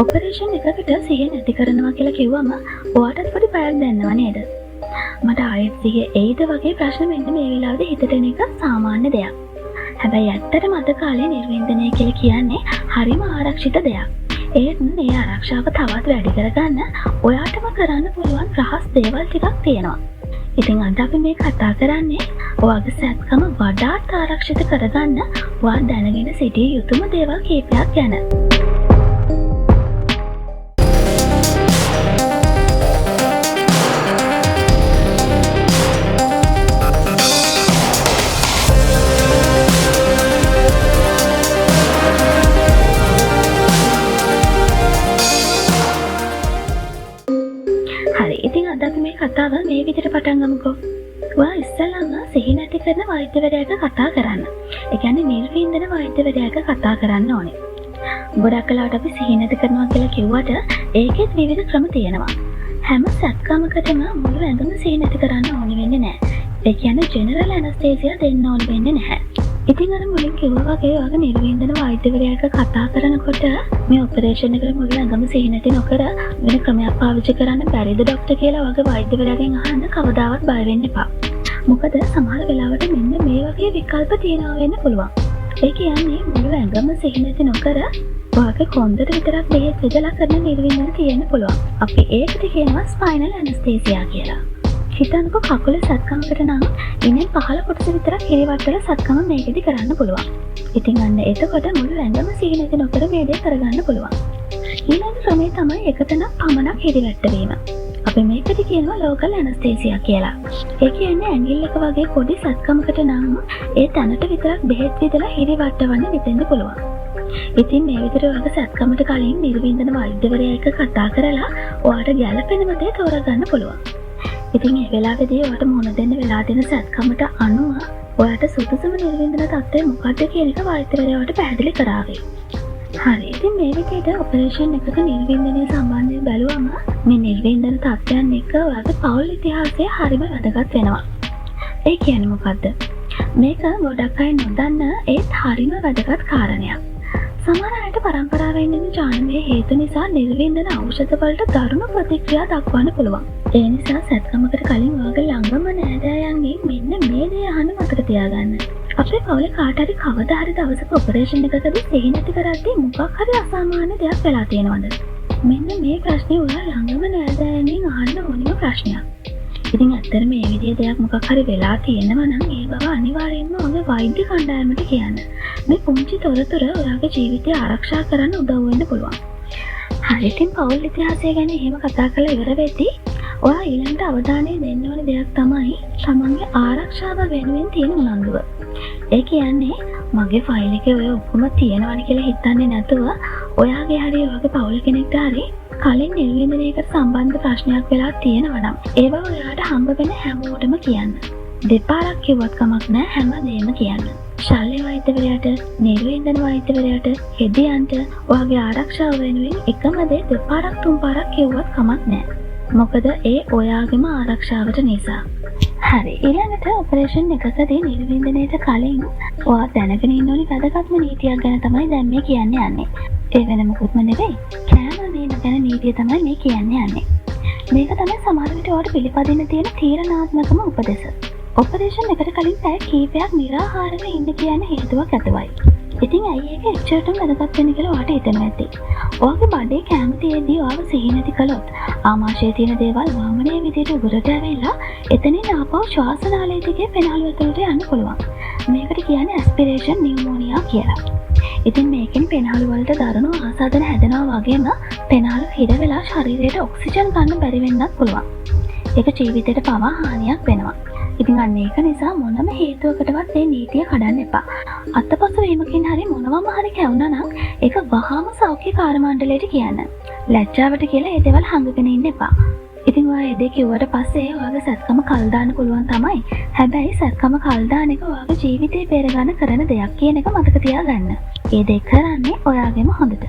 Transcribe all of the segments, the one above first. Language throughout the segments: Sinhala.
ඔපරේෂන් එකකට සිහිය නැති කරනවා කියලා කිව්වම ඔයාටත් පොඩි බයක් දැනෙනව නේද? මට ආයෙත් සිහිය එයිද වගේ ප්‍රශ්න මෙන්න මේ වෙලාවේදී හිතට එන එක සාමාන්‍ය දෙයක්. හැබැයි ඇත්තටම අද කාලේ නිර්වින්දනය කියලා කියන්නේ හරිම ආරක්ෂිත දෙයක්. ඒත් මේ ආරක්ෂාව තවත් වැඩි කරගන්න ඔයාටම කරන්න පුළුවන් රහස් දේවල් ටිකක් තියෙනවා. ඉතින් අද අපි මේ කතා කරන්නේ ඔයාගේ සැත්කම වඩාත් ආරක්ෂිත කරගන්න ඔයා දැනගෙන සිටිය යුතුම දේවල් කීපයක් ගැන. කතාව මේ විදිහට පටන් ගමුකෝ. ඔයා ඉස්සෙල්ලාම සිහි නැති කරන වෛද්‍යවරයාට කතා කරන්න. ඒ කියන්නේ නිර්වින්දන වෛද්‍යවරයාට කතා කරන්න ඕනේ. ගොඩක් වෙලාවට අපි සිහි නැති කරනවා කියලා කිව්වට ඒකෙත් විවිධ ක්‍රම තියෙනවා. හැම සත්කමකටම මුළු ඇඟම සිහි නැති කරන්න ඕනේ වෙන්නේ නැහැ. ඒ කියන්නේ ජෙනරල් ඇනස්තේසියා දෙන්න ඕනේ වෙන්නේ නැහැ. ඉතින් අර මුලින් කිව්වා වගේ ඔයාගේ නිර්වින්දන වෛද්‍යවරයාට කතා කරනකොට මේ ඔපරේෂන් එකට මුළු ඇඟම සිහි නැති නොකර වෙන ක්‍රමයක් පාවිච්චි කරන්න බැරිද ડોක්ටර් කියලා ඔයාගේ වෛද්‍යවරයාගෙන් අහන්න කවදාවත් බය වෙන්න එපා. මොකද සමහර වෙලාවට මෙන්න මේ වගේ විකල්ප තියෙනවා වෙන්න පුළුවන්. ඒ කියන්නේ මුළු ඇඟම සිහි නැති නොකර ඔයාගේ කොන්දට විතරක් බෙහෙත් බෙදලා කරන නිර්වින්දන තියෙන්න පුළුවන්. අපි ඒකට කියනවා ස්පයිනල් ඇනස්තේසියා කියලා. හිතන්නකො කකුලේ සත්කමකට නම් ඉනෙන් පහළ කොටස විතරක් හිරිවට්ටලා සත්කම මේකෙදි කරන්න පුළුවන්. ඉතින් අන්න එතකොට මුළු ඇඟම සිහි නැති නොකර මේ දේ කරගන්න පුළුවන්. ඊළඟ ක්‍රමය තමයි එකතැනක් පමණක් හිරිවැට්ටවීම. අපි මේකට කියනවා ලෝකල් ඇනස්තේසියා කියලා. ඒ කියන්නේ ඇඟිල්ල එක වගේ පොඩි සත්කමකට නම් ඒ තැනට විතරක් බෙහෙත් විදලා හිරිවට්ටවන්න විතෙන්න පුළුවන්. ඉතින් මේ විදිහට ඔයාගේ සත්කමට කලින් නිර්වින්දන වෛද්‍යවරයා එක්ක කතා කරලා ඔයාට ගැළපෙන දේ තෝරගන්න පුළුවන්. ඉතින් ඒ වෙලාවේදී ඔයාට මුහුණ දෙන්න වෙලා තියෙන සත්කමට අනුව ඔයාට සුදුසුම නිර්වින්දන තත්ත්වය මොකක්ද කියන එක වෛද්‍යවරයාට පැහැදිලි කරાવી. හරි. ඉතින් මේ විදිහට ඔපරේෂන් එකක නිර්වින්දනය සම්බන්ධයෙන් බැලුවම මේ නිර්වින්දන තත්ත්වයන් එක්ක ඔයාගේ පෞල් ඉතිහාසය හරිම වැදගත් වෙනවා. ඒ කියන්නේ මොකද්ද? මේක ගොඩක් අය නොදන්න ඒත් හරිම වැදගත් කාරණයක්. සමහර අයට පරම්පරාවෙන් එන ජානමය හේතු නිසා නිර්වින්දන ඖෂධ වලට දරුණු ප්‍රතික්‍රියා දක්වන්න පුළුවන්. ඒ නිසා සත්කමකට කලින් ඔයාගේ ළඟම නෑදෑයන්ගෙන් මෙන්න මේ දේ අහන්න මතක තියාගන්න. අපේ පවුලේ කාට හරි කවදා හරි දවසක ඔපරේෂන් එකකදී සිහි නැති කරද්දී මොකක් හරි අසාමාන්‍ය දෙයක් වෙලා තියෙනවද? මෙන්න මේ ප්‍රශ්නේ ඔයා ළඟම නෑදෑයන්ගෙන් අහන්න ඕනම ප්‍රශ්නයක්. ඉතින් ඇත්තට මේ විදිහේ දෙයක් මොකක් හරි වෙලා තියෙනවා නම් ඒ බව අනිවාර්යයෙන්ම ඔයාගේ වෛද්‍ය කණ්ඩායමට කියන්න. මේ පුංචි තොරතුර ඔයාගේ ජීවිතය ආරක්ෂා කරන්න උදව් වෙන්න පුළුවන්. හරි. ඉතින් පෞල් ඉතිහාසය ගැන එහෙම කතා කරලා ඉවර වෙද්දී ඔයා ඊළඟට අවධානය දෙන්න ඕන දෙයක් තමයි තමන්ගේ ආරක්ෂාව වෙනුවෙන් තියෙන උනන්දුව. ඒ කියන්නේ මගේ ෆයිල් එකේ ඔය ඔක්කොම තියෙනවනේ කියලා හිතන්නේ නැතුව ඔයාගේ හරි ඔයාගේ පවුල කෙනෙක්ට හරි කලින් නිර්වින්දනයකට සම්බන්ධ ප්‍රශ්නයක් වෙලා තියෙනවා නම් ඒව ඔයාට හම්බ වෙන හැමෝටම කියන්න. දෙපාරක් කිව්වත් කමක් නැහැ, හැමදේම කියන්න. ශල්‍ය වෛද්‍යවරයාට, නිර්වින්දන වෛද්‍යවරයාට, හෙදියන්ට ඔයාගේ ආරක්ෂාව වෙනුවෙන් එකම දේ දෙපාරක් තුන්පාරක් කිව්වත් කමක් නැහැ. මොකද ඒ ඔයාගේම ආරක්ෂාවට නිසා. හරි. ඊළඟට ඔපරේෂන් එකකදී නිර්වින්දනයට කලින් ඔයා දැනගෙන ඉන්න ඕනි වැදගත්ම නීතියක් ගැන තමයි දැන් මේ කියන්න යන්නේ. ඒ වෙන මොකුත්ම නෙවෙයි. කෑම දීම ගැන නීතිය තමයි මේ කියන්න යන්නේ. මේක තමයි සමහර විට ඔයාට පිළිපදින්න තියෙන තීරණාත්මකම උපදෙස. ඔපරේෂන් එකට කලින් පැය කීපයක් නිරාහාරව ඉන්න කියන හේතුවක් ඇතවයි. ඉතින් ඇයි ඒක එච්චරටම වැදගත් වෙන්නේ කියලා ඔයාට හිතෙනවා ඇති. ඔයාගේ බඩේ කැම තියේදී ඔයාව සිහි නැති කළොත් ආමාශයේ තියෙන දේවල් වාමනයේ විදිහට උගුරට ඇවිල්ලා එතනින් ආපහු ශ්වාසනාලය දිගේ පෙනාලු ඇතුළට යන්න පුළුවන්. මේකට කියන්නේ ඇස්පිරේෂන් නියුමෝනියා කියලා. ඉතින් මේකෙන් පෙනාලු වලට දරුණු ආසාදන හැදෙනවා වගේම පෙනාලු හිර වෙලා ශරීරයට ඔක්සිජන් ගන්න බැරි වෙන්නත් පුළුවන්. ඒක ජීවිතයට පවා හානියක් වෙනවා. ඉතින් අන්න ඒක නිසා මොනම හේතුවකටවත් මේ නීතිය කඩන්න එපා. අත්පසු වීමකින් හරි මොනවම හරි කැවුනා නම් ඒක වහාම සෞඛ්‍ය කාර්යමණ්ඩලයට කියන්න. ලැජ්ජාවට කියලා ඒ දේවල් හංගගෙන ඉන්න එපා. ඉතින් ඔයා ඒ දේ කිව්වට පස්සේ ඔයාගේ සත්කම කල් දාන්න පුළුවන් තමයි. හැබැයි සත්කම කල් දාන එක ඔයාගේ ජීවිතේ බේරගන්න කරන දෙයක් කියන එක මතක තියාගන්න. ඒ දේ කරන්නේ ඔයාගේම හොඳට.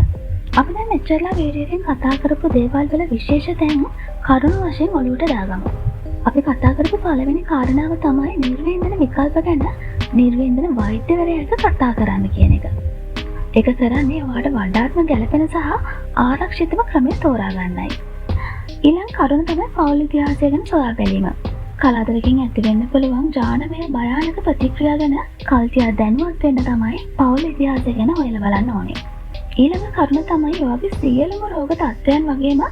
අපි දැන් මෙච්චරලා වීඩියෝෙන් කතා කරපු දේවල් වල විශේෂ තැන් කරුණු වශයෙන් ඔලුවට දාගමු. අපි කතා කරපු පළවෙනි කාරණාව තමයි නිර්වින්දන විකල්ප ගැන නිර්වින්දන වෛද්‍යවරයාට කතා කරන්න කියන එක. ඒක කරන්නේ ඔයාට වඩාත්ම ගැළපෙන සහ ආරක්ෂිතම ක්‍රමය තෝරා ගන්නයි. ඊළඟ කරුණ තමයි පෞල් ඉතිහාසය ගැන සොයා බැලීම. කලාතුරකින් ඇතිවෙන්න පුළුවන් ජානමය භයානක ප්‍රතික්‍රියා ගැන කල්තියක් දැනුවත් වෙන්න තමයි පෞල් ඉතිහාසය ගැන හොයලා බලන්න ඕනේ. ඊළඟ කරුණ තමයි ඔයාගේ සියලුම රෝග තත්ත්වයන් වගේම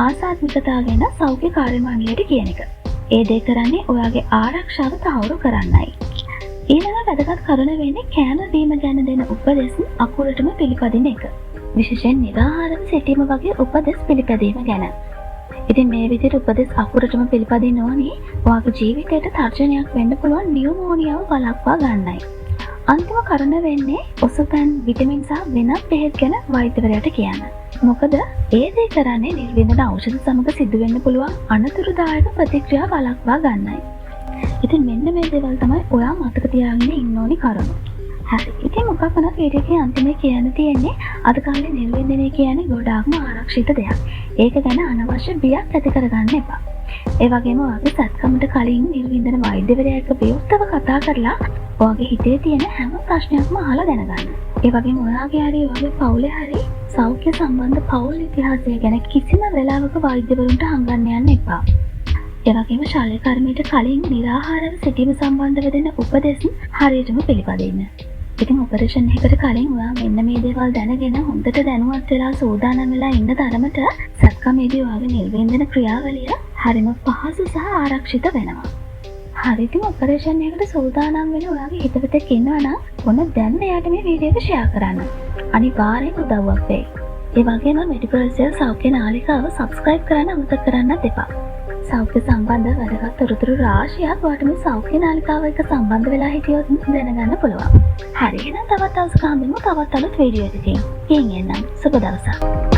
ආසාත්මිකතා ගැන සෞඛ්‍ය කාර්ය මණ්ඩලයට කියන එක. ඒ දේ කරන්නේ ඔයාගේ ආරක්ෂාව තහවුරු කරන්නයි. ඊළඟ වැදගත් කරුණ වෙන්නේ කෑම බීම ගැන දෙන උපදෙස් අකුරටම පිළිපදින එක. විශේෂයෙන් නිරාහාරව සිටීම වගේ උපදෙස් පිළිපැදීම ගැන. ඉතින් මේ විදිහට උපදෙස් අකුරටම පිළිපදින්න ඕනේ ඔයාගේ ජීවිතයට තර්ජනයක් වෙන්න පුළුවන් නියුමෝනියාව වළක්වා ගන්නයි. අන්තිම කරුණ වෙන්නේ ඔසුපැන්, විටමින් සහ වෙනත් බෙහෙත් ගැන වෛද්‍යවරයාට කියන්න. මොකද ඒ දේ කරන්නේ නිර්වින්දන ඖෂධ සමග සිදුවෙන්න පුළුවන් අනතුරුදායක ප්‍රතික්‍රියා වළක්වා ගන්නයි. ඉතින් මෙන්න මේ දේවල් තමයි ඔයා මතක තියාගෙන ඉන්න ඕනි කරුණු. හරි. ඉතින් මොකක් වුණත් වීඩියෝ එකේ අන්තිමේ කියන්න තියෙන්නේ අද කාලේ නිර්වින්දනය කියන්නේ ගොඩාක්ම ආරක්ෂිත දෙයක්. ඒක ගැන අනවශ්‍ය බියක් ඇති කරගන්න එපා. ඒ වගේම ඔයාගේ සත්කමට කලින් නිර්වින්දන වෛද්‍යවරයා එක්ක විවෘතව කතා කරලා ඔයාගේ හිතේ තියෙන හැම ප්‍රශ්නයක්ම අහලා දැනගන්න. ඒ වගේම ඔයාගේ හරි ඔයාගේ පවුලේ හරි සෞඛ්‍ය සම්බන්ධ පෞල් ඉතිහාසය ගැන කිසිම වෙලාවක වෛද්‍යවරුන්ට හංගන්න යන්න එපා. ඒ වගේම ශල්‍ය කර්මයට කලින් නිරාහාරව සිටීම සම්බන්ධව දෙන උපදෙස් හරියටම පිළිපදින්න. ඉතින් ඔපරේෂන් එකකට කලින් ඔයා මෙන්න මේ දේවල් දැනගෙන හොඳට දැනුවත් වෙලා සූදානම් වෙලා ඉන්න තරමට සත්කමේදී ඔයාගේ නිර්වින්දන ක්‍රියාවලිය හරිම පහසු සහ ආරක්ෂිත වෙනවා. හරි. ඉතින් ඔපරේෂන් එකකට සූදානම් වෙන ඔයාගේ හිතවතෙක් ඉන්නවා නම් ඔන්න දැන් එයාට මේ වීඩියෝ එක ෂෙයා කරන්න. අනිවාර්යෙන් උදව්වක් වෙයි. ඒ වගේම මෙඩිකල් සෙල් සෞඛ්‍ය නාලිකාව සබ්ස්ක්‍රයිබ් කරන්න අමතක කරන්නත් එපා. සෞඛ්‍ය සම්බන්ධ වැදගත් තොරතුරු රාශියක් ඔයාලට මේ සෞඛ්‍ය නාලිකාව එක්ක සම්බන්ධ වෙලා හිටියොත් දැනගන්න පුළුවන්. හරි. එහෙනම් තවත් දවසක හම්බෙමු තවත් අලුත් වීඩියෝ එකකින්. එන්න සුබ දවසක්.